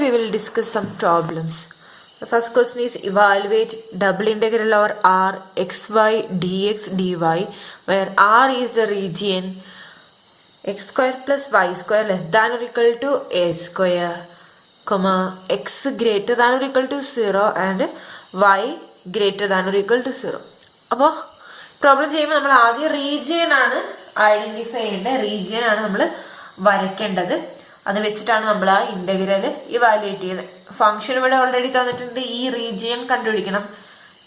we will discuss some problems. The first question is evaluate double integral over r xy dx dy where r is the region x square plus y square less than or equal to a square, comma x greater than or equal to 0 and y greater than or equal to 0. അപ്പോൾ problem ചെയ്യുമ്പോൾ നമ്മൾ ആദ്യം region ആണ് identify ചെയ്യേണ്ടത്, region ആണ് നമ്മൾ വരയ്ക്കേണ്ടത്. അത് വെച്ചിട്ടാണ് നമ്മൾ ആ ഇന്റഗ്രൽ ഇവാലുവേറ്റ് ചെയ്യുന്നത്. ഫംഗ്ഷൻ ഇവിടെ ഓൾറെഡി തന്നിട്ടുണ്ട്, ഈ റീജിയൻ കണ്ടുപിടിക്കണം.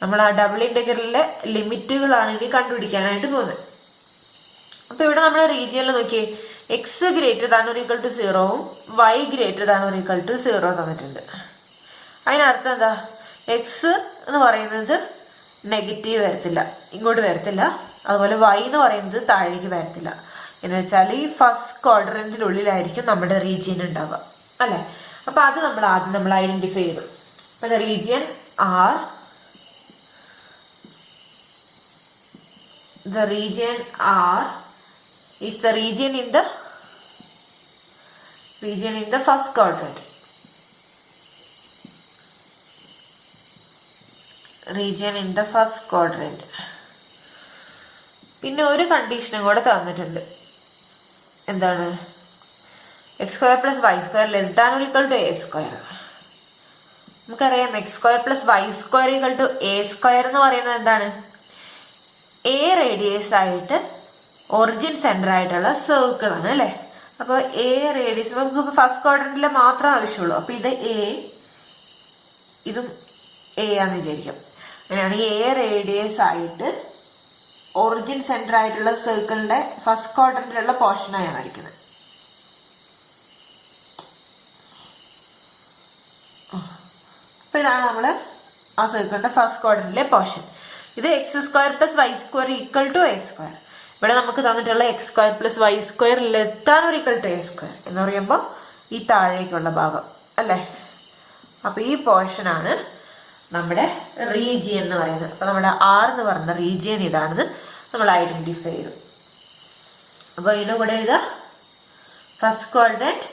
നമ്മൾ ആ ഡബിൾ ഇന്റഗ്രലിലെ ലിമിറ്റുകളാണ് ഇനി കണ്ടുപിടിക്കാനായിട്ട് പോകുന്നത്. അപ്പൊ ഇവിടെ നമ്മൾ റീജിയനിൽ നോക്കിയേ, x greater than or equal to 0-ഉം y greater than or equal to 0 തന്നിട്ടുണ്ട്. അതിനർത്ഥം എന്താ, എക്സ് എന്ന് പറയുന്നത് നെഗറ്റീവ് വരത്തില്ല, ഇങ്ങോട്ട് വരത്തില്ല. അതുപോലെ വൈ എന്ന് പറയുന്നത് താഴേക്ക് വരത്തില്ല. എന്ന് വെച്ചാൽ ഈ ഫസ്റ്റ് ക്വാഡ്രന്റിനുള്ളിലായിരിക്കും നമ്മുടെ റീജിയൻ ഉണ്ടാവുക, അല്ലെ? അപ്പൊ അത് നമ്മൾ ആദ്യം ഐഡന്റിഫൈ ചെയ്തു. അപ്പൊ region R, the region R is the region in the first quadrant. Region in the first quadrant. പിന്നെ ഒരു കണ്ടീഷനും കൂടെ തന്നിട്ടുണ്ട്. എന്താണ്? X square plus Y square less than or equal to A square. നമുക്കറിയാം x square plus Y square equal to A square എന്ന് പറയുന്നത് എന്താണ്? A radius ആയിട്ട് ഒറിജിൻ സെന്റർ ആയിട്ടുള്ള സർക്കിൾ ആണ്, അല്ലെ? അപ്പൊ എ റേഡിയസ് നമുക്ക് ഫസ്റ്റ് ക്വാഡ്രന്റിലെ മാത്രം ആവശ്യമുള്ളൂ. അപ്പൊ ഇത് എ, ഇതും എ ആന്ന് വിചാരിക്കാം. അങ്ങനെയാണെങ്കിൽ എ റേഡിയസ് ആയിട്ട് ഒറിജിൻ സെന്റർ ആയിട്ടുള്ള സർക്കിളിന്റെ ഫസ്റ്റ് ക്വാഡ്രന്റിലുള്ള പോർഷനാണ് വരയ്ക്കുന്നത്. അപ്പൊ ഇതാണ് നമ്മള് ആ സർക്കിളിന്റെ ഫസ്റ്റ് ക്വാഡ്രന്റിലെ പോർഷൻ. ഇത് X square plus Y square equal to A square. ഇവിടെ നമുക്ക് തന്നിട്ടുള്ള X square plus Y square less than or equal to A square എന്ന് പറയുമ്പോൾ ഈ താഴേക്കുള്ള ഭാഗം, അല്ലേ? അപ്പൊ ഈ പോർഷൻ ആണ് നമ്മുടെ റീജിയൻ എന്ന് പറയുന്നത്. അപ്പൊ നമ്മുടെ ആർ എന്ന് പറയുന്ന റീജിയൻ ഇതാണെന്ന് നമ്മൾ ഐഡന്റിഫൈ ചെയ്തു. അപ്പൊ ഇതിന്റെ കൂടെ എഴുതാ, first quadrant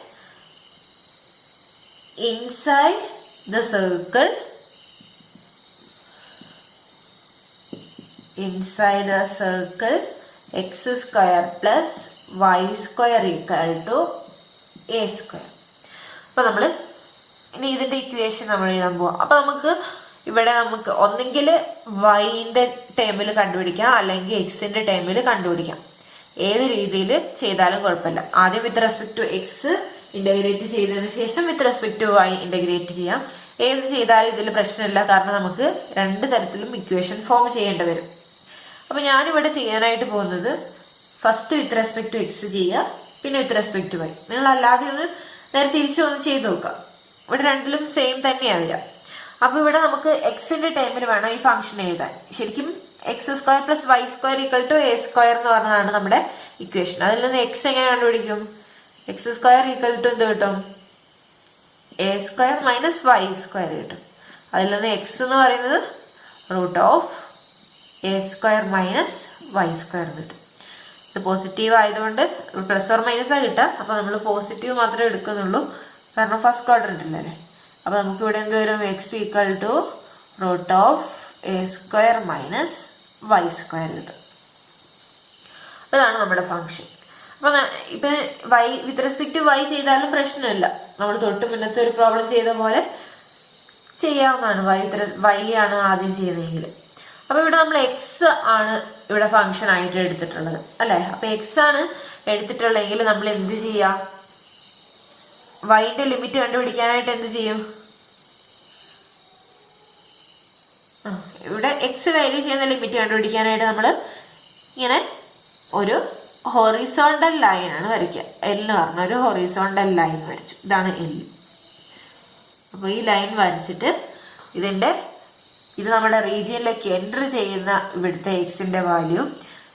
inside the circle, inside a circle x square plus y square equal to a square. അപ്പൊ നമ്മള് ഇനി ഇതിന്റെ ഇക്വേഷൻ നമ്മൾ എഴുതാൻ പോവാം. അപ്പൊ നമുക്ക് ഒന്നെങ്കിൽ വൈന്റെ ടേമിൽ കണ്ടുപിടിക്കാം, അല്ലെങ്കിൽ എക്സിന്റെ ടേമിൽ കണ്ടുപിടിക്കാം. ഏത് രീതിയിൽ ചെയ്താലും കുഴപ്പമില്ല. ആദ്യം with respect to X integrate ചെയ്തതിനു ശേഷം with respect to Y integrate ചെയ്യാം. ഏത് ചെയ്താലും ഇതിൽ പ്രശ്നമില്ല, കാരണം നമുക്ക് രണ്ട് തരത്തിലും ഇക്വേഷൻ ഫോം ചെയ്യേണ്ടി വരും. അപ്പൊ ഞാനിവിടെ ചെയ്യാനായിട്ട് പോകുന്നത് first with respect to X ചെയ്യുക, പിന്നെ വിത്ത് റെസ്പെക്ട് ടു വൈ. നിങ്ങൾ അല്ലാതെ ഒന്ന് നേരെ തിരിച്ചു ഒന്ന് ചെയ്ത് നോക്കാം. ഇവിടെ രണ്ടിലും സെയിം തന്നെയാണ് വരിക. അപ്പൊ ഇവിടെ നമുക്ക് എക്സിന്റെ ടൈമിൽ വേണം ഈ ഫംഗ്ഷൻ എഴുതാൻ. ശരിക്കും X square plus Y square equal to A square എന്ന് പറഞ്ഞതാണ് നമ്മുടെ ഇക്വേഷൻ. അതിൽ നിന്ന് എക്സ് എങ്ങനെ കണ്ടുപിടിക്കും? എക്സ് സ്ക്വയർ ഈക്വൽ ടു എന്ത് കിട്ടും? A square minus Y square കിട്ടും. അതിൽ നിന്ന് എക്സ് എന്ന് പറയുന്നത് root of A square minus Y square കിട്ടും. ഇത് പോസിറ്റീവ് ആയതുകൊണ്ട് പ്ലസ് ഓർ മൈനസ് ആ കിട്ടുക. അപ്പൊ നമ്മൾ പോസിറ്റീവ് മാത്രമേ എടുക്കുന്നുള്ളൂ, കാരണം ഫസ്റ്റ് ക്വാഡ്രന്റ് അല്ലേ. അപ്പൊ നമുക്ക് ഇവിടെ എന്ത് വരും? X equal to root of A square minus Y square കിട്ടും. അതാണ് നമ്മുടെ ഫംഗ്ഷൻ. അപ്പൊ ഇപ്പൊ Y with respect to Y ചെയ്താലും പ്രശ്നമില്ല. നമ്മൾ തൊട്ട് മുന്നത്തെ ഒരു പ്രോബ്ലം ചെയ്ത പോലെ ചെയ്യാവുന്നതാണ്. വൈ ആണ് ആദ്യം ചെയ്യുന്നതെങ്കിൽ. അപ്പൊ ഇവിടെ നമ്മൾ എക്സ് ആണ് ഇവിടെ ഫംഗ്ഷൻ ആയിട്ട് എടുത്തിട്ടുള്ളത്, അല്ലെ? അപ്പൊ എക്സ് ആണ് എടുത്തിട്ടുള്ളതെങ്കിൽ നമ്മൾ എന്ത് ചെയ്യാം? വൈന്റെ ലിമിറ്റ് കണ്ടുപിടിക്കാനായിട്ട് എന്ത് ചെയ്യും? ഇവിടെ എക്സ് വാല്യൂ ചെയ്യുന്ന ലിമിറ്റ് കണ്ടുപിടിക്കാനായിട്ട് നമ്മൾ ഇങ്ങനെ ഒരു ഹൊറിസോണ്ടൽ ലൈൻ ആണ് വരയ്ക്കുക. എൽ എന്ന് പറഞ്ഞ ഒരു ഹൊറിസോണ്ടൽ ലൈൻ വരച്ചു. ഇതാണ് എൽ. അപ്പൊ ഈ ലൈൻ വരച്ചിട്ട് ഇത് നമ്മുടെ റീജിയനിലേക്ക് എൻറ്റർ ചെയ്യുന്ന ഇവിടുത്തെ എക്സിന്റെ വാല്യൂ,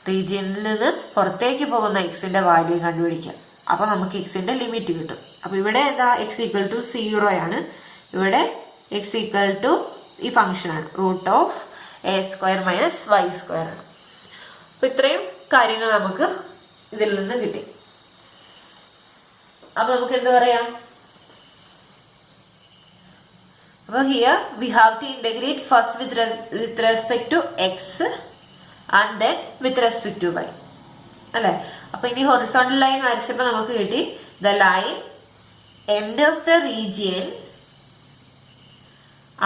റീജിയനിൽ നിന്ന് പുറത്തേക്ക് പോകുന്ന എക്സിന്റെ വാല്യൂ കണ്ടുപിടിക്കാം. അപ്പൊ നമുക്ക് എക്സിന്റെ ലിമിറ്റ് കിട്ടും. അപ്പൊ ഇവിടെ എന്താ? എക്സ് ഈക്വൽ ടു 0 ആണ്. ഇവിടെ എക്സ് ഈക്വൽ ടു ഈ ഫംഗ്ഷൻ ആണ്, root of A square minus Y square ആണ്. അപ്പൊ ഇത്രയും കാര്യങ്ങൾ നമുക്ക് ഇതിൽ നിന്ന് കിട്ടി. അപ്പൊ നമുക്ക് എന്ത് പറയാം? അപ്പോൾ here we have to integrate first with respect to X and then with respect to Y അല്ലെ. അപ്പൊ ഇനി ഹൊറിസോണ്ടൽ ലൈൻ വരച്ചപ്പോൾ നമുക്ക് കിട്ടി the line enters the region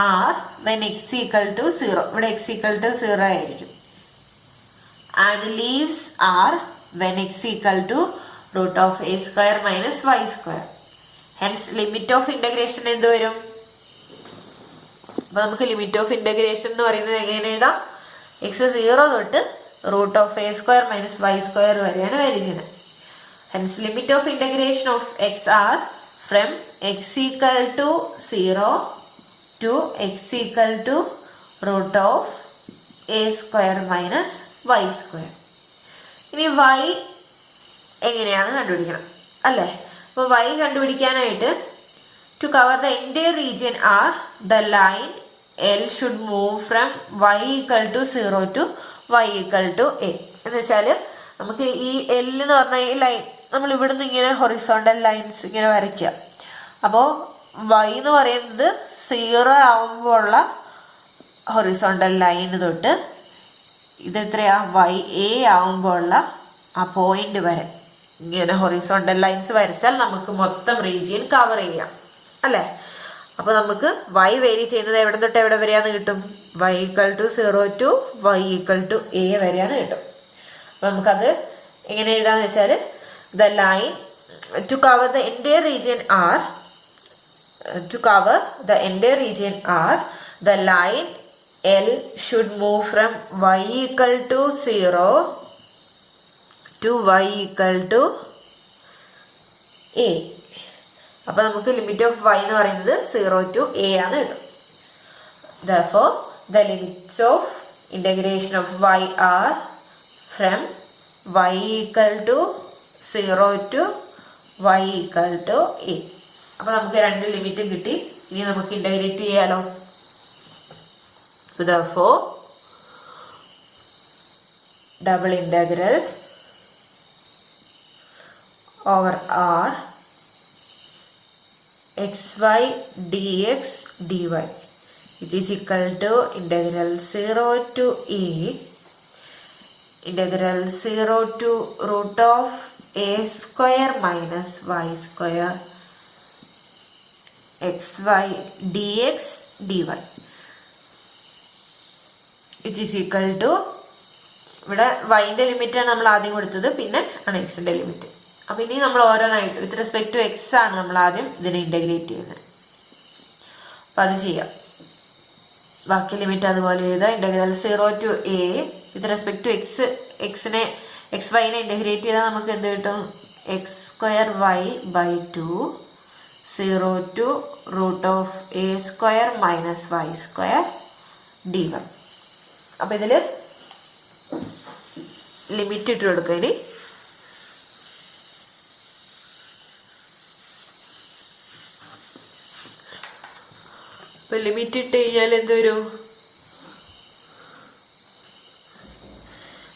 R when x equal to 0. ഇവിടെ x equal to 0 ആയിരിക്കും. And leaves R when x equal to root of a square minus y square. Hence limit of integration എന്ത് വരും? അപ്പൊ നമുക്ക് limit of integration എന്ന് പറയുന്നത് എങ്ങനെ എഴുതാം? x 0 തൊട്ട് root of a square minus y square വരെയാണ് വരിക്കുന്നത്. Hence limit of integration of x are from x equal to 0 to x equal to root of a square minus y square. ഇനി y എങ്ങനെയാണ് കണ്ടുപിടിക്കണം അല്ലേ. അപ്പോൾ y കണ്ടുപിടിക്കാനായിട്ട് to cover the entire region R, the line L should move from y equal to 0 to y equal to a. എന്ന് വെച്ചാൽ നമുക്ക് ഈ L എന്ന് പറഞ്ഞ ഈ ലൈൻ നമ്മൾ ഇവിടുന്ന് ഇങ്ങനെ ഹൊറിസോണ്ടൽ ലൈൻസ് ഇങ്ങനെ വരയ്ക്കുക. അപ്പോൾ y എന്ന് പറയുന്നത് 0 ആവുമ്പോൾ ഉള്ള ഹൊറിസോണ്ടൽ ലൈൻ തൊട്ട് ഇത് എത്രയാ y a ആവുമ്പോൾ ഉള്ള ആ പോയിന്റ് വരെ ഇങ്ങനെ ഹൊറിസോണ്ടൽ ലൈൻസ് വരച്ചാൽ നമുക്ക് മൊത്തം റീജിയൻ കവർ ചെയ്യാം അല്ലേ. അപ്പൊ നമുക്ക് y വേരി ചെയ്യുന്നത് എവിടെ തൊട്ട് എവിടെ വരെയാന്ന് കിട്ടും? y equal to 0 to y equal to a വരെയാണ് കിട്ടും. അപ്പൊ നമുക്കത് എങ്ങനെ എഴുതാന്ന് വെച്ചാൽ the line to cover the entire region R, the line L should move from y equal to 0 to y equal to a. അപ്പൊ നമുക്ക് ലിമിറ്റ് ഓഫ് y എന്ന് പറയുന്നത് 0 to a ആണ് കിട്ടും. Therefore the limits of integration of y are from y equal to 0 to y equal to a. അപ്പൊ നമുക്ക് രണ്ട് ലിമിറ്റും കിട്ടി. ഇനി നമുക്ക് ഇന്റഗ്രേറ്റ് ചെയ്യാലോ. Therefore double integral over R xy dx dy it is equal to integral 0 to a integral 0 to root of a square minus y square xy dx dy it is equal to ഇവിടെ y-ന്റെ limit ആണ് നമ്മൾ ആദ്യം കൊടുത്തത്, പിന്നെ ആണ് x-ന്റെ limit. അപ്പൊ ഇനി നമ്മൾ ഓരോന്നായിട്ട് വിത്ത് റെസ്പെക്ട് ടു x ആണ് നമ്മൾ ആദ്യം ഇതിനെ ഇന്റഗ്രേറ്റ് ചെയ്യുന്നത്. അപ്പൊ അത് ചെയ്യാം. ബാക്കി ലിമിറ്റ് അതുപോലെ എഴുതുക. Integral 0 to a with respect to x y-നെ ഇന്റഗ്രേറ്റ് ചെയ്താൽ നമുക്ക് എന്ത് കിട്ടും? x square y by 2 0 to root of a square minus y square dy. അപ്പൊ ഇതില് ലിമിറ്റ് ഇട്ട് കൊടുക്കുക. ഇനി ലിമിറ്റ് ഇട്ട് കഴിഞ്ഞാൽ എന്ത് വരും?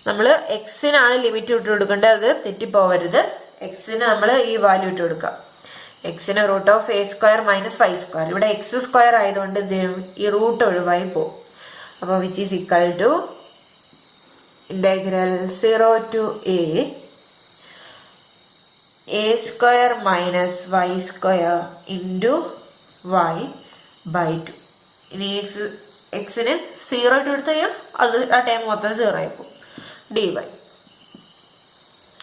നമ്മൾ എക്സിനാണ് ലിമിറ്റ് ഇട്ട് കൊടുക്കേണ്ടത്, അത് തെറ്റിപ്പോവരുത്. എക്സിന് നമ്മൾ ഈ വാല്യൂ ഇട്ട് കൊടുക്കാം. എക്സിന് root of A square minus Y square. ഇവിടെ എക്സ് സ്ക്വയർ ആയതുകൊണ്ട് എന്ത് ചെയ്യും? ഈ റൂട്ട് ഒഴിവായി പോകും. അപ്പോൾ which is equal to integral 0 to a square minus Y square into y by 2. ഇനി എക്സിന് 0 ഇട്ട് കൊടുത്തു കഴിഞ്ഞാൽ അത് ആ ടൈം മൊത്തം 0 ആയി പോകും. dy.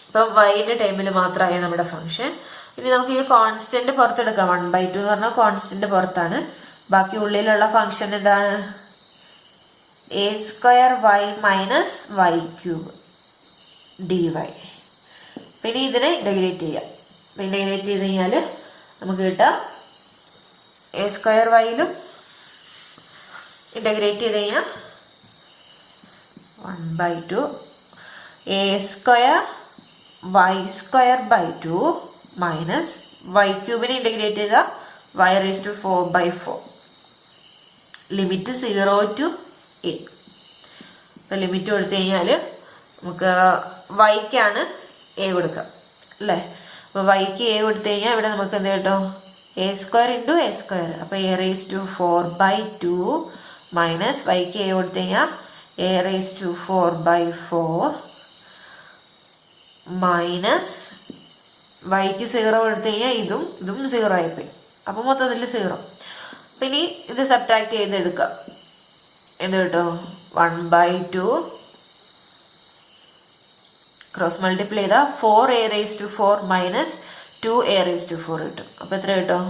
ഇപ്പം y-ന്റെ ടൈമിൽ മാത്രമായ നമ്മുടെ ഫംഗ്ഷൻ. ഇനി നമുക്ക് ഈ കോൺസ്റ്റന്റ് പുറത്തെടുക്കാം. 1/2 എന്ന് പറഞ്ഞാൽ കോൺസ്റ്റന്റ് പുറത്താണ്. ബാക്കി ഉള്ളിലുള്ള ഫംഗ്ഷൻ എന്താണ്? a square y minus y cube dy. പിന്നെ ഇതിനെ ഇന്റഗ്രേറ്റ് ചെയ്യാം. ഇന്റഗ്രേറ്റ് ചെയ്ത് കഴിഞ്ഞാൽ നമുക്ക് കിട്ടാം a സ്ക്വയർ വൈയിലും ഇന്റഗ്രേറ്റ് ചെയ്ത് കഴിഞ്ഞാൽ 1/2 a square y square by 2 minus y ക്യൂബിനെ ഇന്റഗ്രേറ്റ് ചെയ്ത y raise to 4/4. Limit 0 to a. ഇപ്പൊ ലിമിറ്റ് കൊടുത്തു കഴിഞ്ഞാൽ നമുക്ക് വൈക്കാണ് a കൊടുക്കാം അല്ലേ. അപ്പൊ വൈക്ക് a കൊടുത്തു കഴിഞ്ഞാൽ ഇവിടെ നമുക്ക് എന്ത് കിട്ടും? A square into A square. അപ്പോൾ എ റേസ് ടു 4/2 മൈനസ് വൈക്ക് എ കൊടുത്തു കഴിഞ്ഞാൽ എ റേസ് ടു 4/4 മൈനസ് വൈക്ക് 0 കൊടുത്തു കഴിഞ്ഞാൽ ഇതും 0 ആയിപ്പോയി. അപ്പോൾ മൊത്തത്തിൽ 0. അപ്പം ഇനി ഇത് സബ്ട്രാക്ട് ചെയ്തെടുക്കാം. എന്ത് കിട്ടും? 1/2 ക്രോസ് മൾട്ടിപ്ലൈ ചെയ്താൽ 4a raise to 4 minus 2a raise to 4 കിട്ടും. അപ്പോൾ എത്ര കിട്ടും?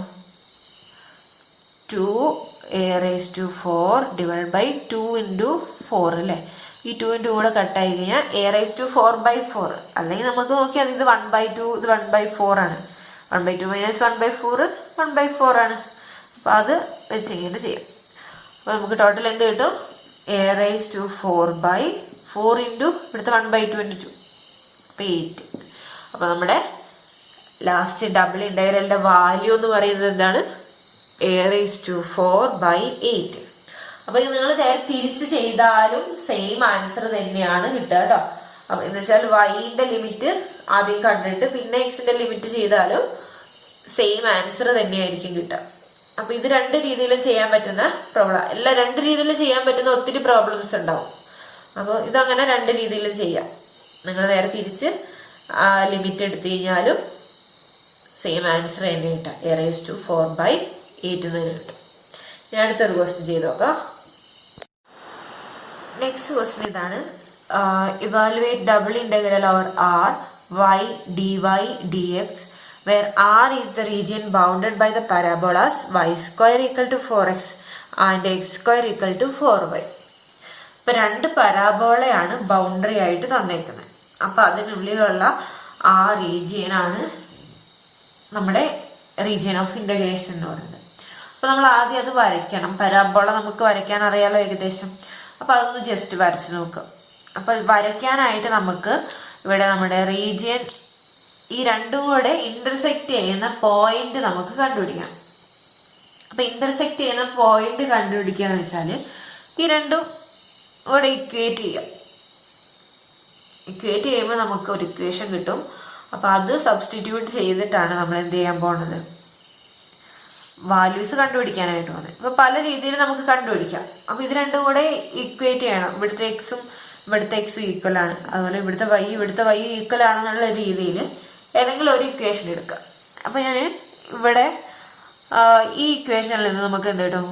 2a raise to 4 divide by 2 into 4 അല്ലേ? ഈ 2 ഇൻറ്റു കൂടെ കട്ടായി കഴിഞ്ഞാൽ a റേസ് ടു 4/4. അല്ലെങ്കിൽ നമുക്ക് നോക്കിയാൽ ഇത് 1/2 ഇത് 1/4 ആണ്. 1/2 മൈനസ് 1/4 1/4 ആണ്. അപ്പോൾ അത് വെച്ച് ഇങ്ങനെ ചെയ്യാം. അപ്പോൾ നമുക്ക് ടോട്ടൽ എന്ത് കിട്ടും? a റേസ് ടു 4/4 ഇൻറ്റു ഇവിടുത്തെ 1/2 ഇൻറ്റു 2 അപ്പോൾ 8. അപ്പോൾ നമ്മുടെ ലാസ്റ്റ് ഡബിൾ ഇൻ്റഗ്രലിൻ്റെ വാല്യൂ എന്ന് പറയുന്നത് എന്താണ്? a raise to 4/8. അപ്പോൾ നിങ്ങൾ നേരെ തിരിച്ച് ചെയ്താലും സെയിം ആൻസർ തന്നെയാണ് കിട്ടുക കേട്ടോ. അപ്പം എന്ന് വെച്ചാൽ വൈൻ്റെ ലിമിറ്റ് ആദ്യം കണ്ടിട്ട് പിന്നെ എക്സിൻ്റെ ലിമിറ്റ് ചെയ്താലും സെയിം ആൻസർ തന്നെയായിരിക്കും കിട്ടുക. അപ്പം ഇത് രണ്ട് രീതിയിലും ചെയ്യാൻ പറ്റുന്ന പ്രോബ്ലം. രണ്ട് രീതിയിൽ ചെയ്യാൻ പറ്റുന്ന ഒത്തിരി പ്രോബ്ലംസ് ഉണ്ടാവും. അപ്പോൾ ഇതങ്ങനെ രണ്ട് രീതിയിലും ചെയ്യാം. നിങ്ങൾ നേരെ തിരിച്ച് ലിമിറ്റ് എടുത്തു കഴിഞ്ഞാലും സെയിം ആൻസർ തന്നെ കിട്ടാം. a റേസ് ടു 4/8 എന്ന് കിട്ടും. ഞാൻ അടുത്തൊരു ക്വസ്റ്റ്യൻ ചെയ്ത് നോക്കാം. നെക്സ്റ്റ് ക്വസ്റ്റ്യൻ ഇതാണ്. Evaluate double integral over r y dy dx where r is the region bounded by the parabolas y square equal to 4x and x square equal to 4y. ഇപ്പൊ രണ്ട് പരാബോളയാണ് boundary ആയിട്ട് തന്നേക്കുന്നത്. അപ്പൊ അതിനുള്ളിലുള്ള ആ റീജിയനാണ് നമ്മുടെ region of integration എന്ന് പറയുന്നത്. അപ്പൊ നമ്മൾ ആദ്യം അത് വരയ്ക്കണം. പരാബോള നമുക്ക് വരയ്ക്കാൻ അറിയാലോ ഏകദേശം. അപ്പൊ അതൊന്ന് ജസ്റ്റ് വരച്ചു നോക്കാം. അപ്പൊ വരയ്ക്കാനായിട്ട് നമുക്ക് ഇവിടെ നമ്മുടെ റീജിയൻ ഈ രണ്ടും കൂടെ ഇന്റർസെക്ട് ചെയ്യുന്ന പോയിന്റ് നമുക്ക് കണ്ടുപിടിക്കാം. അപ്പൊ ഇന്റർസെക്ട് ചെയ്യുന്ന പോയിന്റ് കണ്ടുപിടിക്കുക എന്ന് വെച്ചാല് ഈ രണ്ടും കൂടെ ഇക്വേറ്റ് ചെയ്യാം. ഇക്വേറ്റ് ചെയ്യുമ്പോൾ നമുക്ക് ഒരു ഇക്വേഷൻ കിട്ടും. അപ്പൊ അത് സബ്സ്റ്റിറ്റ്യൂട്ട് ചെയ്തിട്ടാണ് നമ്മൾ എന്ത് ചെയ്യാൻ പോണത്? വാല്യൂസ് കണ്ടുപിടിക്കാനായിട്ട് പോകുന്നത്. അപ്പൊ പല രീതിയിൽ നമുക്ക് കണ്ടുപിടിക്കാം. അപ്പൊ ഇത് രണ്ടും കൂടെ ഇക്വേറ്റ് ചെയ്യണം. ഇവിടുത്തെ എക്സും ഇവിടുത്തെ എക്സും ഈക്വൽ ആണ്, അതുപോലെ ഇവിടുത്തെ വൈ ഈക്വൽ ആണെന്നുള്ള രീതിയിൽ ഏതെങ്കിലും ഒരു ഇക്വേഷൻ എടുക്കാം. അപ്പൊ ഞാൻ ഇവിടെ ഈ ഇക്വേഷനിൽ നിന്ന് നമുക്ക് എന്ത് കിട്ടും?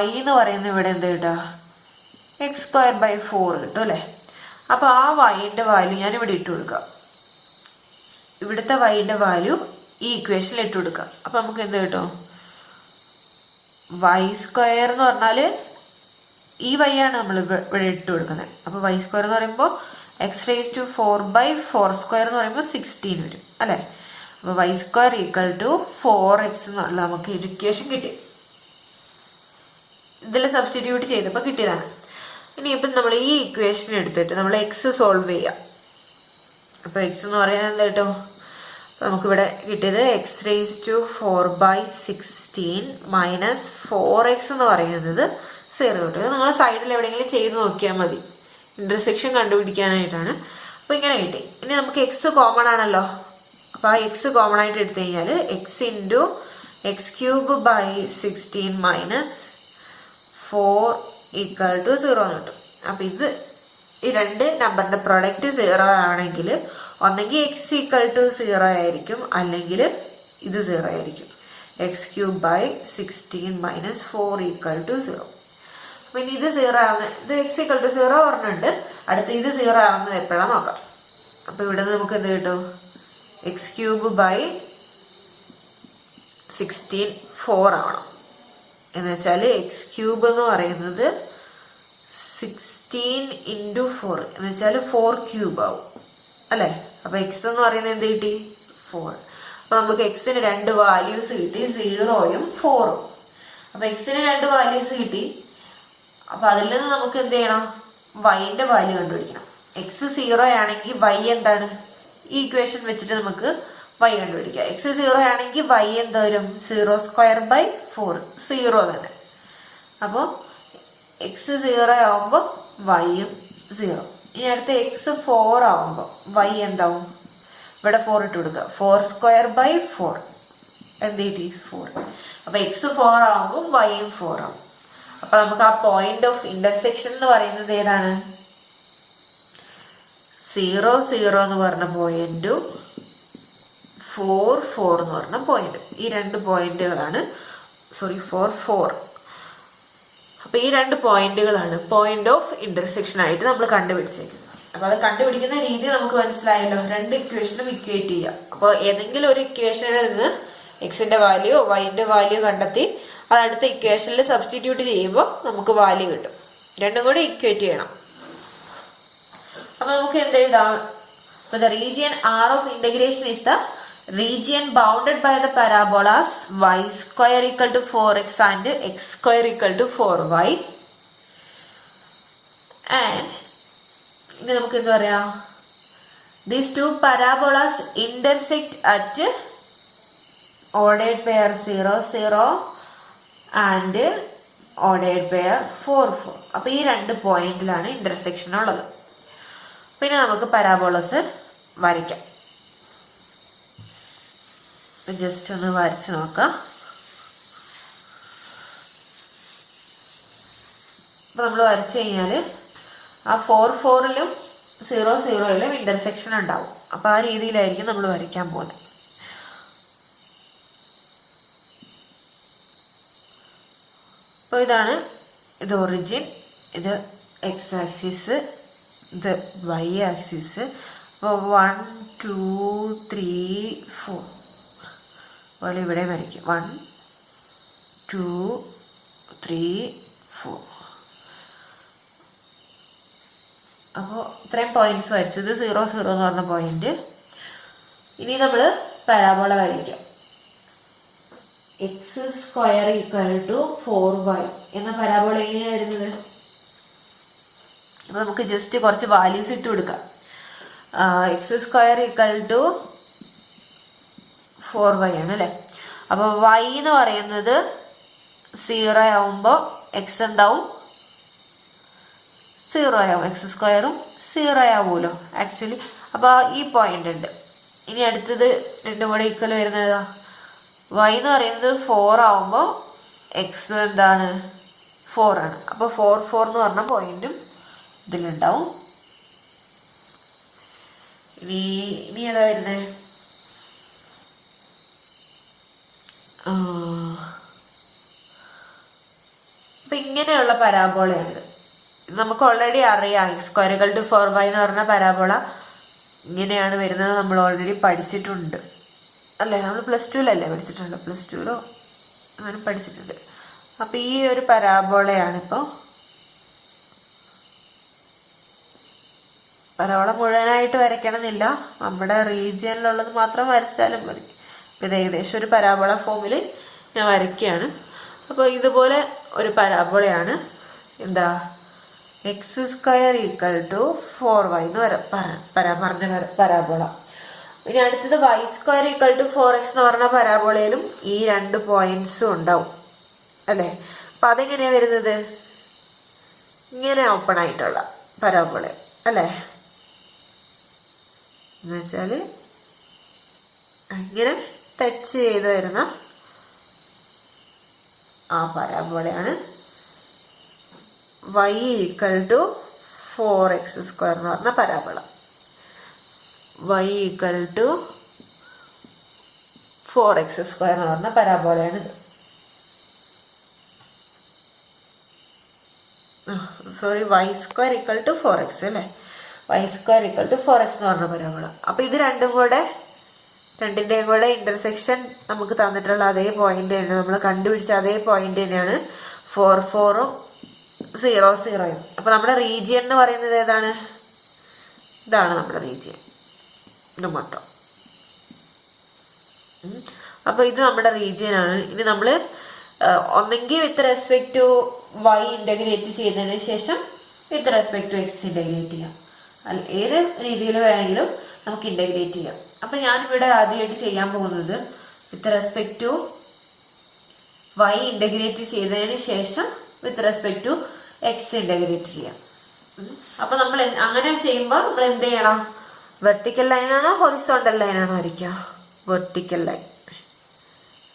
y എന്ന് പറയുന്നത് ഇവിടെ എന്ത് കിട്ടുക? x²/4 കിട്ടും അല്ലെ? അപ്പൊ ആ വൈൻ്റെ വാല്യൂ ഞാൻ ഇവിടെ ഇട്ട് കൊടുക്കാം. ഇവിടുത്തെ വൈൻ്റെ വാല്യൂ ഈ ഇക്വേഷനിൽ ഇട്ട് കൊടുക്കാം. അപ്പൊ നമുക്ക് എന്ത് കിട്ടും? y² എന്ന് പറഞ്ഞാല് ഈ y ആണ് നമ്മൾ ഇവിടെ ഇട്ട് കൊടുക്കുന്നത്. അപ്പൊ y² എന്ന് പറയുമ്പോൾ x റേസ് ടു 4/4² എന്ന് പറയുമ്പോൾ 16 വരും അല്ലെ? അപ്പൊ y² = 4x എന്നുള്ള നമുക്ക് ഇക്വേഷൻ കിട്ടി. ഇതിൽ സബ്സ്റ്റിറ്റ്യൂട്ട് ചെയ്തപ്പോൾ കിട്ടിയതാണ്. ഇനിയിപ്പം നമ്മൾ ഈ ഇക്വേഷൻ എടുത്തിട്ട് നമ്മൾ എക്സ് സോൾവ് ചെയ്യാം. അപ്പൊ എക്സ് എന്ന് പറയുന്നത് എന്താ കിട്ടും? നമുക്കിവിടെ കിട്ടിയത് x raise to 4/16 minus 4x എന്ന് പറയുന്നത് 0 കിട്ടും. നിങ്ങൾ സൈഡിൽ എവിടെയെങ്കിലും ചെയ്ത് നോക്കിയാൽ മതി. ഇന്റർസെക്ഷൻ കണ്ടുപിടിക്കാനായിട്ടാണ്. അപ്പൊ ഇങ്ങനെ കിട്ടി. ഇനി നമുക്ക് എക്സ് കോമൺ ആണല്ലോ. അപ്പൊ ആ എക്സ് കോമൺ ആയിട്ട് എടുത്തു കഴിഞ്ഞാൽ എക്സ് ഇൻറ്റു x³/16 മൈനസ് 4 = 0 എന്ന് കിട്ടും. അപ്പൊ ഇത് ഈ രണ്ട് നമ്പറിന്റെ പ്രൊഡക്റ്റ് 0 ആണെങ്കിൽ ഒന്നെങ്കിൽ x = 0 ആയിരിക്കും, അല്ലെങ്കിൽ ഇത് 0 ആയിരിക്കും. x³/16 minus 4 = 0. പിന്നെ ഇത് 0 ആവുന്ന, ഇത് x = 0 പറഞ്ഞിട്ടുണ്ട്. അടുത്ത് ഇത് 0 ആവുന്നത് എപ്പോഴാണ് നോക്കാം. അപ്പൊ ഇവിടെ നമുക്ക് എന്ത് കിട്ടും? x³/16 4 ആവണം. എന്ന് വെച്ചാൽ x³ എന്ന് പറയുന്നത് 16 × 4 എന്ന് വെച്ചാൽ 4³ ആവും അല്ലെ? അപ്പൊ x എന്ന് പറയുന്നത് എന്ത് കിട്ടി? 4. അപ്പൊ നമുക്ക് എക്സിന് രണ്ട് വാല്യൂസ് കിട്ടി, 0ഉം 4ഉം. അപ്പൊ എക്സിന് രണ്ട് വാല്യൂസ് കിട്ടി. അപ്പൊ അതിൽ നിന്ന് നമുക്ക് എന്ത് ചെയ്യണം? വൈന്റെ വാല്യൂ കണ്ടുപിടിക്കണം. എക്സ് 0 ആണെങ്കിൽ y എന്താണ്? ഈ ഇക്വേഷൻ വെച്ചിട്ട് നമുക്ക് y കണ്ടുപിടിക്കാം. എക്സ് 0 ആണെങ്കിൽ y എന്താ വരും? 0²/4 0 തന്നെ. അപ്പോ എക്സ് 0 ആവുമ്പോ വൈയും 0. ഇനി അടുത്ത എക്സ് 4 ആവുമ്പോ y എന്താവും? ഇവിടെ 4 ഇട്ട് കൊടുക്കുക. 4²/4 എന്ത് കിട്ടി 4. അപ്പോൾ എക്സ് 4 ആകുമ്പോൾ വൈയും 4 ആവും. അപ്പോൾ നമുക്ക് ആ പോയിന്റ് ഓഫ് ഇന്റർസെക്ഷൻ എന്ന് പറയുന്നത് ഏതാണ്? 0 0 എന്ന് പറഞ്ഞ പോയിന്റും 4 4 എന്ന് പറഞ്ഞ പോയിന്റ്. ഈ രണ്ട് പോയിന്റുകളാണ് 4 4. അപ്പോൾ ഈ രണ്ട് പോയിന്റുകളാണ് പോയിന്റ് ഓഫ് ഇന്റർസെക്ഷൻ ആയിട്ട് നമ്മൾ കണ്ടുപിടിച്ചേക്കുന്നത്. അപ്പോൾ അത് കണ്ടുപിടിക്കുന്ന രീതി നമുക്ക് മനസ്സിലായല്ലോ. രണ്ട് ഇക്വേഷനും ഇക്വേറ്റ് ചെയ്യുക. അപ്പോൾ ഏതെങ്കിലും ഒരു ഇക്വേഷനിൽ നിന്ന് എക്സിന്റെ വാല്യൂ വൈന്റെ വാല്യൂ കണ്ടെത്തി അത് അടുത്ത ഇക്വേഷനിൽ സബ്സ്റ്റിറ്റ്യൂട്ട് ചെയ്യുമ്പോൾ നമുക്ക് വാല്യൂ കിട്ടും. രണ്ടും കൂടി ഇക്വേറ്റ് ചെയ്യണം. അപ്പോൾ നമുക്ക് എന്ത് എഴുതാം? അപ്പോൾ the region R of integration is the region bounded by the parabolas y square equal to 4x and x square equal to 4y. And ഇനി നമുക്ക് എന്താ പറയാ? These two parabolas intersect at ordered pair 0 0 and ordered pair 4 4. അപ്പോൾ ഈ രണ്ട് പോയിന്റിലാണ് intersection ഉള്ളത്. പിന്നെ നമുക്ക് പരാബോളസ് വരയ്ക്കാം. ജസ്റ്റ് ഒന്ന് വരച്ച് നോക്കാം. അപ്പോൾ നമ്മൾ വരച്ചു കഴിഞ്ഞാൽ ആ 4 4ലും 0 0ലും ഇന്റർസെക്ഷൻ ഉണ്ടാവും. അപ്പോൾ ആ രീതിയിലായിരിക്കും നമ്മൾ വരയ്ക്കാൻ പോകുന്നത്. അപ്പോൾ ഇതാണ് ഇത് ഒറിജിൻ, ഇത് എക്സ് ആക്സിസ്, ഇത് വൈ ആക്സിസ്. അപ്പോൾ 1 2 3 4 പോലെ ഇവിടെ വരയ്ക്കും. 1 2 3 4. അപ്പോൾ ഇത്രയും പോയിന്റ്സ് വരച്ചു. ഇത് 0 0 എന്ന് പറഞ്ഞ പോയിന്റ്. ഇനി നമ്മൾ പരാബോള വരയ്ക്കാം. X square equal to 4y എന്ന പരാബോള എങ്ങനെയാണ് വരുന്നത്? അപ്പോൾ നമുക്ക് ജസ്റ്റ് കുറച്ച് വാല്യൂസ് ഇട്ട് കൊടുക്കാം. X square equal to 4y ആണ് അല്ലേ? അപ്പോൾ y എന്ന് പറയുന്നത് 0 ആവുമ്പോൾ എക്സ് എന്താവും? 0 ആവും. എക്സ് സ്ക്വയറും 0 ആവുമല്ലോ ആക്ച്വലി. അപ്പോൾ ഈ പോയിന്റ് ഉണ്ട്. ഇനി അടുത്തത് രണ്ടും കൂടെ ഈക്വൽ വരുന്നത് y എന്ന് പറയുന്നത് 4 ആവുമ്പോൾ എക്സ് എന്താണ്? 4 ആണ്. അപ്പോൾ 4 4 എന്ന് പറഞ്ഞ പോയിന്റും ഇതിലുണ്ടാവും. ഇനി ഏതാ വരുന്നത്? അപ്പൊ ഇങ്ങനെയുള്ള പരാബോളയാണിത്. ഇത് നമുക്ക് ഓൾറെഡി അറിയാം. സ്ക്വയർ ഈക്വൽ ടു 4y എന്ന് പറഞ്ഞ പരാബോള ഇങ്ങനെയാണ് വരുന്നത്. നമ്മൾ ഓൾറെഡി പഠിച്ചിട്ടുണ്ട് അല്ലേ? നമ്മൾ +2ലല്ലേ പഠിച്ചിട്ടുണ്ട്? +2ലോ അങ്ങനെ പഠിച്ചിട്ടുണ്ട്. അപ്പൊ ഈ ഒരു പരാബോളയാണിപ്പോൾ. പരാബോള മുഴുവനായിട്ട് വരയ്ക്കണമെന്നില്ല, നമ്മുടെ റീജിയനിലുള്ളത് മാത്രം വരച്ചാലും മതി. ഇത് ഏകദേശം ഒരു പരാബോള ഫോമിൽ ഞാൻ വരയ്ക്കുകയാണ്. അപ്പോൾ ഇതുപോലെ ഒരു പരാബോളയാണ് എന്താ? X square equal to 4y എന്ന് പറഞ്ഞ പരാബോള. ഇനി അടുത്തത് y square equal to 4x എന്ന് പറഞ്ഞ പരാബോളയിലും ഈ രണ്ട് പോയിന്റ്സും ഉണ്ടാവും അല്ലേ? അപ്പം അതെങ്ങനെയാണ് വരുന്നത്? ഇങ്ങനെ ഓപ്പൺ ആയിട്ടുള്ള പരാബോള അല്ലേ? എന്നുവെച്ചാൽ ഇങ്ങനെ ടച്ച് ചെയ്ത് വരുന്ന ആ പരാബോളയാണ് y equal to 4x square എന്ന് പറഞ്ഞ പരാബോള. y equal to 4x square എന്ന് പറഞ്ഞ പരാബോളയാണ് ഇത്. Sorry, y square equal to 4x അല്ലേ? y square equal to 4x എന്ന് പറഞ്ഞ പരാബോള. അപ്പൊ ഇത് രണ്ടിന്റെയും കൂടെ ഇന്റർസെക്ഷൻ നമുക്ക് തന്നിട്ടുള്ള അതേ പോയിന്റ് തന്നെ, നമ്മൾ കണ്ടുപിടിച്ച അതേ പോയിന്റ് തന്നെയാണ് 4 4ഉം 0 0യും. അപ്പൊ നമ്മുടെ റീജിയൻ എന്ന് പറയുന്നത് ഏതാണ്? ഇതാണ് നമ്മുടെ റീജിയൻ. ഇത് മൊത്തം. അപ്പൊ ഇത് നമ്മുടെ റീജിയൻ ആണ്. ഇനി നമ്മൾ ഒന്നെങ്കിൽ with respect to y integrate ചെയ്തതിന് ശേഷം with respect to x integrate ചെയ്യാം. ഏത് രീതിയിൽ വേണമെങ്കിലും നമുക്ക് ഇന്റഗ്രേറ്റ് ചെയ്യാം. അപ്പൊ ഞാനിവിടെ ആദ്യമായിട്ട് ചെയ്യാൻ പോകുന്നത് with respect to y integrate ചെയ്തതിന് ശേഷം with respect to x integrate ചെയ്യാം. അപ്പൊ നമ്മൾ അങ്ങനെ ചെയ്യുമ്പോൾ നമ്മൾ എന്ത് ചെയ്യണം? വെർട്ടിക്കൽ ലൈനാണോ ഹൊറിസോണ്ടൽ ലൈനാണോ വരയ്ക്കുക? വെർട്ടിക്കൽ ലൈൻ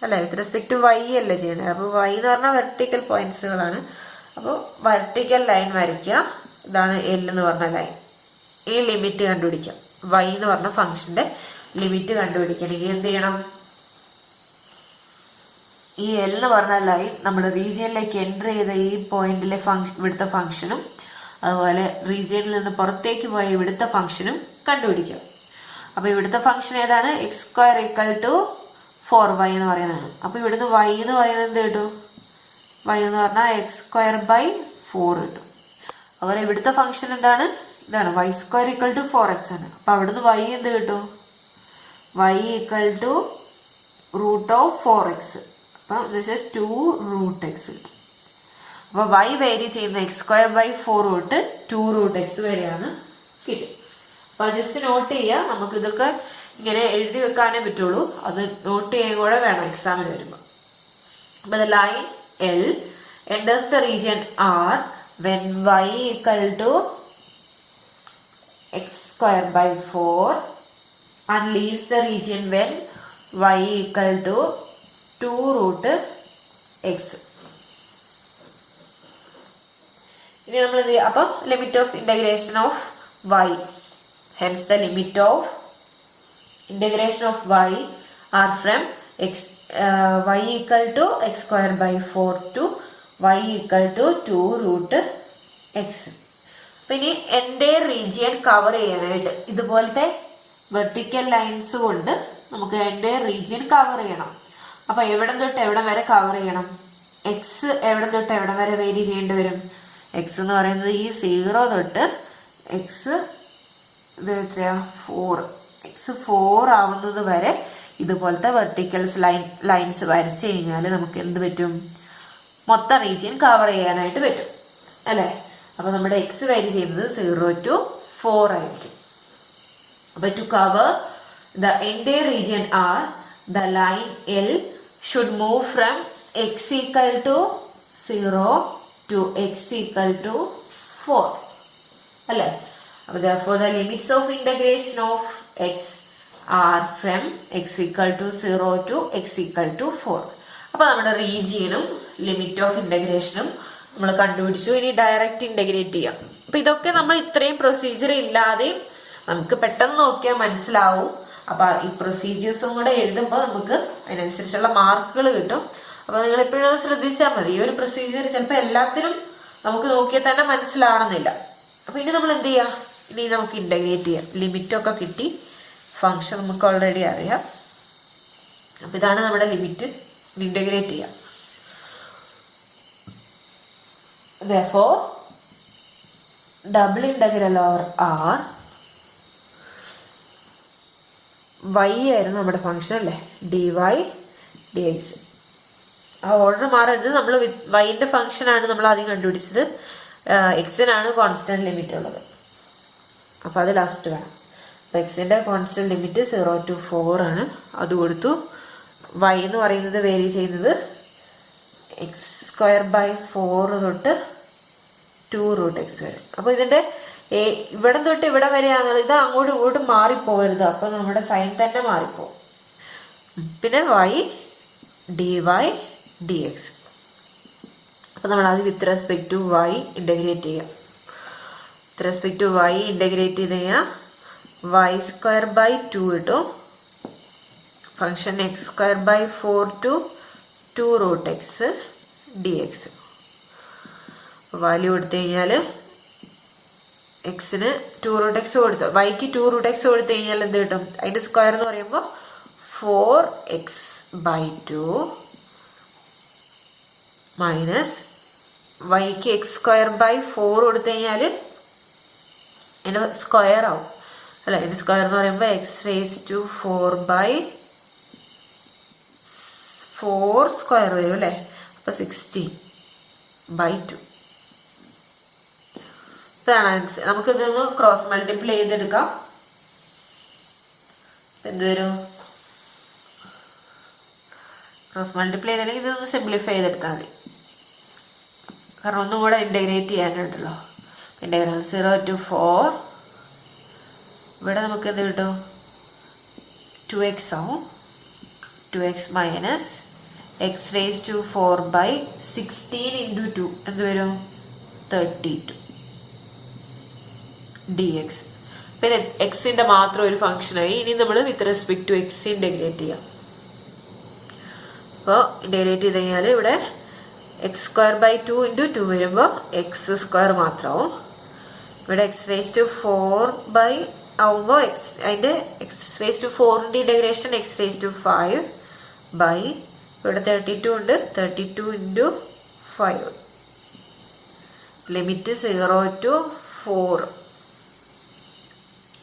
അല്ലേ? വിത്ത് റെസ്പെക്ട് ടു വൈ അല്ലേ ചെയ്യുന്നത്. അപ്പോൾ വൈ എന്ന് പറഞ്ഞാൽ വെർട്ടിക്കൽ പോയിന്റ്സുകളാണ്. അപ്പോൾ വെർട്ടിക്കൽ ലൈൻ വരയ്ക്കുക. ഇതാണ് എൽ എന്ന് പറഞ്ഞ ലൈൻ. ഈ ലിമിറ്റ് കണ്ടുപിടിക്കാം. വൈ എന്ന് പറഞ്ഞ ഫംഗ്ഷന്റെ ലിമിറ്റ് കണ്ടുപിടിക്കണമെങ്കിൽ എന്ത് ചെയ്യണം? ഈ എൽ എന്ന് പറഞ്ഞ ലൈൻ നമ്മൾ റീജിയനിലേക്ക് എൻ്റർ ചെയ്ത ഈ പോയിന്റിലെ ഇവിടുത്തെ ഫംഗ്ഷനും അതുപോലെ റീജിയനിൽ നിന്ന് പുറത്തേക്ക് പോയ ഇവിടുത്തെ ഫംഗ്ഷനും കണ്ടുപിടിക്കാം. അപ്പൊ ഇവിടുത്തെ ഫംഗ്ഷൻ ഏതാണ്? X square equal to 4y എന്ന് പറയുന്നതാണ്. അപ്പൊ ഇവിടുന്ന് y എന്ന് പറയുന്നത് എന്ത് കിട്ടും? y എന്ന് പറഞ്ഞാൽ എക്സ് സ്ക്വയർ ബൈ 4 കിട്ടും. അതുപോലെ ഇവിടുത്തെ ഫംഗ്ഷൻ എന്താണ്? ഇതാണ് y square equal to 4x ആണ്. അപ്പൊ അവിടുന്ന് y എന്ത് കിട്ടും? y equal to √4x. അപ്പൊ എന്ന് വെച്ചാൽ 2√x കിട്ടും. അപ്പൊ y വേരി ചെയ്യുന്ന എക്സ് സ്ക്വയർ ബൈ 4 തൊട്ട് 2√x വരെയാണ് കിട്ടും. അപ്പൊ ജസ്റ്റ് നോട്ട് ചെയ്യുക. നമുക്ക് ഇതൊക്കെ ഇങ്ങനെ എഴുതി വെക്കാനേ പറ്റുള്ളൂ. അത് നോട്ട് ചെയ്യാൻ കൂടെ വേണം എക്സാമിന് വരുമ്പോൾ. അപ്പൊ the line L enters the region R when y equal to x square by 4 and leaves the region when y equal to 2√x. ഇനി നമ്മൾ എന്ത് ചെയ്യുക? അപ്പം limit of integration of y, hence the limit of integration of y are from y equal to x square by 4 to y equal to 2√x. അപ്പൊ ഇനി എൻ്റെ region cover ചെയ്യാനായിട്ട് ഇതുപോലത്തെ വെർട്ടിക്കൽ ലൈൻസ് കൊണ്ട് നമുക്ക് എൻ്റെ റീജിയൻ കവർ ചെയ്യണം. അപ്പൊ എവിടം തൊട്ട് എവിടം വരെ കവർ ചെയ്യണം? എക്സ് എവിടം തൊട്ട് എവിടം വരെ വേരി ചെയ്യേണ്ടി വരും? എക്സ് എന്ന് പറയുന്നത് ഈ 0 തൊട്ട് എക്സ് ഇത് എത്രയാ 4, എക്സ് 4 ആവുന്നത് വരെ ഇതുപോലത്തെ വെർട്ടിക്കൽസ് ലൈൻസ് വരച്ചു കഴിഞ്ഞാൽ നമുക്ക് എന്ത് പറ്റും? മൊത്തം റീജിയൻ കവർ ചെയ്യാനായിട്ട് പറ്റും അല്ലെ? അപ്പൊ നമ്മുടെ എക്സ് വേരി ചെയ്യുന്നത് 0 to 4 ആയിരിക്കും. അപ്പൊ to cover the entire region R the line L should move from x equal to 0 to x equal to 4 അല്ലേ? അപ്പോൾ therefore the limits of integration of x are from x equal to 0 to x equal to 4. അപ്പോൾ നമ്മുടെ റീജിയനും limit of ഇന്റഗ്രേഷനും നമ്മൾ കണ്ടുപിടിച്ചു. ഇനി direct integrate ചെയ്യാം. അപ്പോൾ ഇതൊക്കെ നമ്മൾ ഇത്രയും പ്രൊസീജിയർ ഇല്ലാതെയും നമുക്ക് പെട്ടെന്ന് നോക്കിയാൽ മനസ്സിലാവും. അപ്പൊ ഈ പ്രൊസീജിയേഴ്സും കൂടെ എഴുതുമ്പോൾ നമുക്ക് അതിനനുസരിച്ചുള്ള മാർക്കുകൾ കിട്ടും. അപ്പൊ നിങ്ങൾ എപ്പോഴും ശ്രദ്ധിച്ചാൽ മതി. ഈ ഒരു പ്രൊസീജിയർ ചിലപ്പോൾ എല്ലാത്തിനും നമുക്ക് നോക്കിയാൽ തന്നെ മനസ്സിലാവണമെന്നില്ല. അപ്പൊ ഇനി നമ്മൾ എന്ത് ചെയ്യാം? ഇനി നമുക്ക് ഇന്റഗ്രേറ്റ് ചെയ്യാം. ലിമിറ്റ് ഒക്കെ കിട്ടി, ഫംഗ്ഷൻ നമുക്ക് ഓൾറെഡി അറിയാം. അപ്പൊ ഇതാണ് നമ്മുടെ ലിമിറ്റ്. ഇന്റഗ്രേറ്റ് ചെയ്യാം. therefore double integral over R y ആയിരുന്നു നമ്മുടെ ഫംഗ്ഷൻ അല്ലേ? dy/dx. ആ ഓർഡർ മാറരുത്. നമ്മൾ വൈൻ്റെ ഫംഗ്ഷൻ ആണ് നമ്മൾ ആദ്യം കണ്ടുപിടിച്ചത്. എക്സിനാണ് കോൺസ്റ്റന്റ് ലിമിറ്റ് ഉള്ളത്. അപ്പൊ അത് ലാസ്റ്റ് വേണം. അപ്പൊ എക്സിന്റെ കോൺസ്റ്റന്റ് ലിമിറ്റ് 0 to 4 ആണ്. അത് കൊടുത്തു. y എന്ന് പറയുന്നത് വേരി ചെയ്യുന്നത് എക്സ് സ്ക്വയർ ബൈ 4 തൊട്ട് 2√x വരെ. അപ്പൊ ഇതിന്റെ ഇവിടെ തൊട്ട് ഇവിടെ വരെയാണുള്ളത്. ഇത് അങ്ങോട്ടും ഇങ്ങോട്ടും മാറിപ്പോകരുത്. അപ്പൊ നമ്മുടെ സൈൻ തന്നെ മാറിപ്പോകും. പിന്നെ y/dy/dx. അപ്പൊ നമ്മൾ അത് with respect to y integrate ചെയ്യാം. With respect to y integrate ചെയ്ത് കഴിഞ്ഞാൽ y സ്ക്വയർ ബൈ 2 കിട്ടും. Function x square by 4 to 2√x dx. Value കൊടുത്തു കഴിഞ്ഞാൽ എക്സിന് 2√x കൊടുത്തു, വൈക്ക് 2√x കൊടുത്തു കഴിഞ്ഞാൽ എന്ത് കിട്ടും? അതിന്റെ സ്ക്വയർ എന്ന് പറയുമ്പോൾ 4x/2 മൈനസ് വൈക്ക് എക്സ് സ്ക്വയർ ബൈ 4 കൊടുത്തു കഴിഞ്ഞാൽ അതിന്റെ സ്ക്വയർ ആവും അല്ല? അതിന്റെ സ്ക്വയർ എന്ന് പറയുമ്പോൾ x⁴/4 സ്ക്വയർ വരും അല്ലേ? അപ്പൊ 16/2. ഇതാണ് ആൻസർ. നമുക്ക് ഇതൊന്ന് ക്രോസ് മൾട്ടിപ്ലൈ ചെയ്തെടുക്കാം. എന്തുവരും? ക്രോസ് മൾട്ടിപ്ലൈ ചെയ്തിട്ടുണ്ടെങ്കിൽ ഇതൊന്ന് സിംപ്ലിഫൈ ചെയ്തെടുത്താൽ മതി. കാരണം ഒന്നും കൂടെ ഇന്റഗ്രേറ്റ് ചെയ്യാനുണ്ടല്ലോ. Integral 0 to 4. ഇവിടെ നമുക്ക് എന്ത് കിട്ടും? 2x ആവും. 2x മൈനസ് x⁴/16 × 2 എന്ത് വരും 32 dx. പിന്നെ എക്സിന്റെ മാത്രം ഒരു ഫംഗ്ഷനായി. ഇനി നമ്മൾ with respect to X integrate ചെയ്യാം. അപ്പോൾ ഇന്റഗ്രേറ്റ് ചെയ്ത് കഴിഞ്ഞാൽ ഇവിടെ x²/2 × 2 വരുമ്പോൾ x² മാത്രമാവും. ഇവിടെ x⁴ ആവുമ്പോൾ അതിൻ്റെ x⁴ ഇന്റഗ്രേഷൻ x⁵ ഇവിടെ 32 ഉണ്ട്, 32 × 5 ലിമിറ്റ് 0 to 4.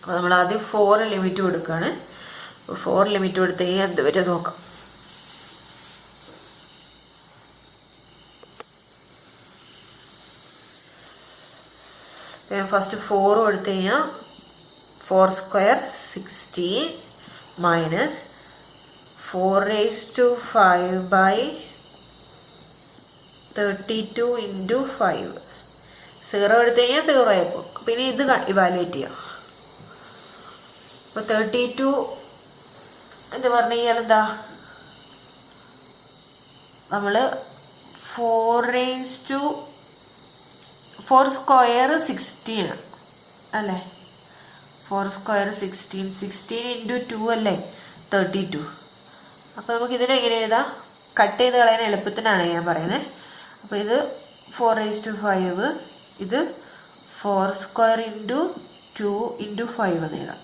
അപ്പോൾ നമ്മൾ ആദ്യം 4 ലിമിറ്റ് കൊടുക്കുകയാണ്. 4 ലിമിറ്റ് കൊടുത്ത് കഴിഞ്ഞാൽ എന്ത് വരെ നോക്കാം. ഫസ്റ്റ് 4 കൊടുത്തു കഴിഞ്ഞാൽ 4² 16 മൈനസ് 4⁵ 32 × 5. 0 എടുത്തു കഴിഞ്ഞാൽ 0 ആയിപ്പോൾ. പിന്നെ ഇത് ഇവാലുവേറ്റ് ചെയ്യാം. അപ്പോൾ 32 എന്ന് പറഞ്ഞു കഴിഞ്ഞാൽ എന്താ, നമ്മൾ 4² 16 അല്ലേ, 4² 16 × 2 അല്ലേ 32. അപ്പോൾ നമുക്ക് ഇതിനെ എങ്ങനെ എഴുതാം, കട്ട് ചെയ്ത് കളയാൻ എളുപ്പത്തിനാണ് ഞാൻ പറയുന്നത്. അപ്പോൾ ഇത് 4⁵, ഇത് 4² × 2 × 5 എന്ന് എഴുതാം.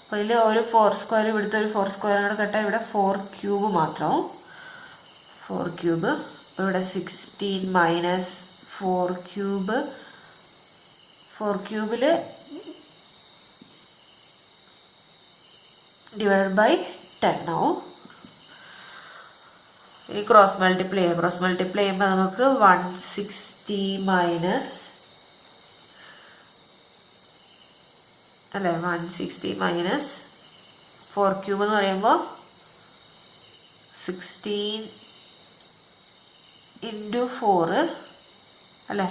അപ്പോൾ ഇതിൽ ഒരു 4² ഇവിടുത്തെ ഒരു 4² കൂടെ കട്ടാൽ ഇവിടെ 4³ മാത്രമാവും. 4³ ഇവിടെ 16 മൈനസ് 4³ 4³ /10 ആവും. ഇനി ക്രോസ് മൾട്ടിപ്ലൈ ചെയ്യാം. ക്രോസ് മൾട്ടിപ്ലൈ ചെയ്യുമ്പോൾ നമുക്ക് 160 മൈനസ് 4³ എന്ന് പറയുമ്പോൾ 16 × 4 അല്ലേ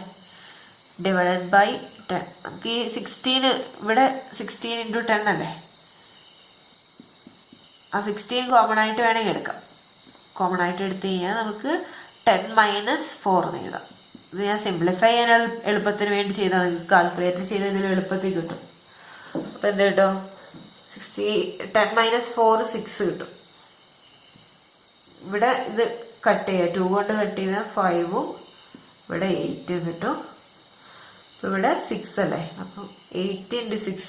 /10. നമുക്ക് ഈ 16 ഇവിടെ 16 × 10 അല്ലേ, ആ 16 കോമൺ ആയിട്ട് വേണമെങ്കിൽ എടുക്കാം. കോമൺ ആയിട്ട് എടുത്തു കഴിഞ്ഞാൽ നമുക്ക് 10 - 4 എന്ന് എഴുതാം. ഇത് ഞാൻ സിംപ്ലിഫൈ ചെയ്യാൻ എളുപ്പത്തിന് വേണ്ടി ചെയ്താൽ നിങ്ങൾക്ക് കാൽക്കുലേറ്റർ ചെയ്ത് ഇതിൽ എളുപ്പത്തിൽ കിട്ടും. അപ്പോൾ എന്ത് കിട്ടും, 10 - 4 6 കിട്ടും. ഇവിടെ ഇത് കട്ട് ചെയ്യുക, 2 കൊണ്ട് കട്ട് ചെയ്താൽ 5ഉം ഇവിടെ 8 കിട്ടും. അപ്പോൾ ഇവിടെ 6 അല്ലേ, അപ്പം 8 × 6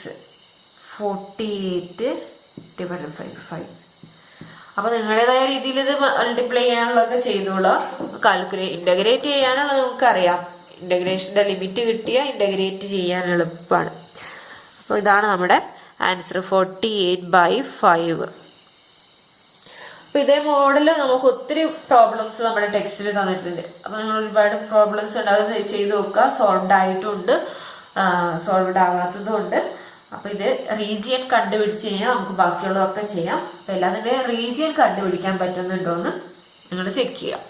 48 / 5. അപ്പോൾ നിങ്ങളുടേതായ രീതിയിൽ ഇത് മൾട്ടിപ്ലൈ ചെയ്യാനുള്ളതൊക്കെ ചെയ്തോളാം. ഇൻ്റഗ്രേറ്റ് ചെയ്യാനുള്ളത് നമുക്കറിയാം. ഇൻ്റഗ്രേഷൻ്റെ ലിമിറ്റ് കിട്ടിയാൽ ഇൻ്റഗ്രേറ്റ് ചെയ്യാൻ എളുപ്പമാണ്. അപ്പോൾ ഇതാണ് നമ്മുടെ ആൻസർ 48/5. അപ്പോൾ ഇതേ മോഡൽ നമുക്ക് ഒത്തിരി പ്രോബ്ലംസ് നമ്മുടെ ടെക്സ്റ്റിൽ തന്നിട്ടുണ്ട്. അപ്പോൾ നിങ്ങൾ ഒരുപാട് പ്രോബ്ലംസ് ഉണ്ട്, അത് ചെയ്ത് നോക്കുക. സോൾവ്ഡ് ആയിട്ടുമുണ്ട്, സോൾവ്ഡ് ആകാത്തതും ഉണ്ട്. അപ്പോൾ ഇത് റീജിയൻ കണ്ടുപിടിച്ച് കഴിഞ്ഞാൽ നമുക്ക് ബാക്കിയുള്ളതൊക്കെ ചെയ്യാം. അപ്പോൾ എല്ലാത്തിൻ്റെയും റീജിയൻ കണ്ടുപിടിക്കാൻ പറ്റുന്നുണ്ടോ എന്ന് നിങ്ങൾ ചെക്ക് ചെയ്യാം.